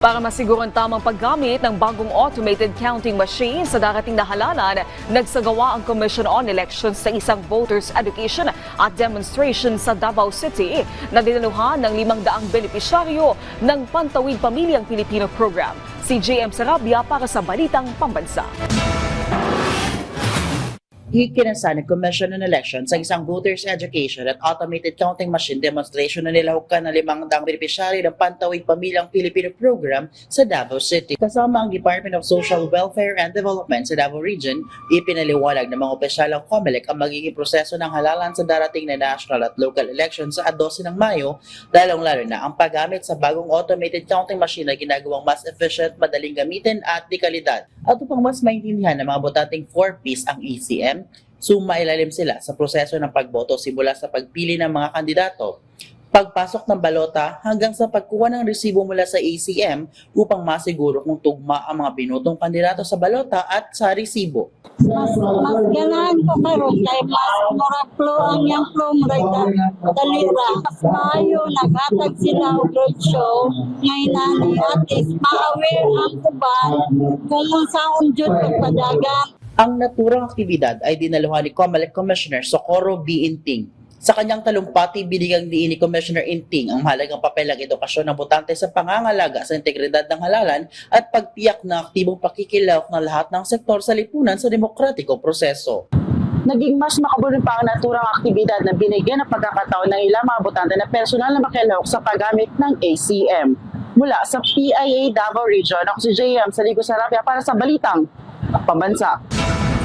Para masiguro ang tamang paggamit ng bagong automated counting machine sa darating na halalan, nagsagawa ang Commission on Elections sa isang voters education at demonstration sa Davao City na dinaluhan ng 500 benepisyaryo ng Pantawid Pamilyang Pilipino Program. Si JM Sarabia para sa Balitang Pambansa. Ikinasa ng Commission on Elections sa isang voters education at automated counting machine demonstration na nilahukan ng 500 benepisyaryo ng Pantawid Pamilyang Pilipino Program sa Davao City. Kasama ang Department of Social Welfare and Development sa Davao Region, ipinaliwanag ng mga opisyal ng COMELEC ang magiging proseso ng halalan sa darating na national at local elections sa 12 ng Mayo, lalong-lalo na ang paggamit sa bagong automated counting machine na ginagawang mas efficient, madaling gamitin at dekalidad. At upang mas maintindihan ng mga botanteng 4Ps ang ACM, sumailalim sila sa proseso ng pagboto simula sa pagpili ng mga kandidato, pagpasok ng balota hanggang sa pagkuha ng resibo mula sa ACM upang masiguro kung tugma ang mga binotong kandidato sa balota at sa resibo. Mas ganahan ko karon kay mas mura flow ang yang flow mura dalira. Mas maayo naghatag sila og roadshow ngay nani at least ma-aware ang tuban kung unsaon jud pagpadagan. Ang naturang aktibidad ay dinaluhan ni COMELEC Commissioner Socorro B. Inting. Sa kanyang talumpati, binigang diin ni Commissioner Inting ang mahalagang papel ng edukasyon ng botante sa pangangalaga sa integridad ng halalan at pagtiyak na aktibong pakikilahok ng lahat ng sektor sa lipunan sa demokratikong proseso. Naging mas makabulong pa ang naturang aktibidad na binigyan ng pagkakataon ng ilang mga botante na personal na makilahok sa paggamit ng ACM. Mula sa PIA Davao Region, ako si JM Sarabia para sa Balitang Pambansa.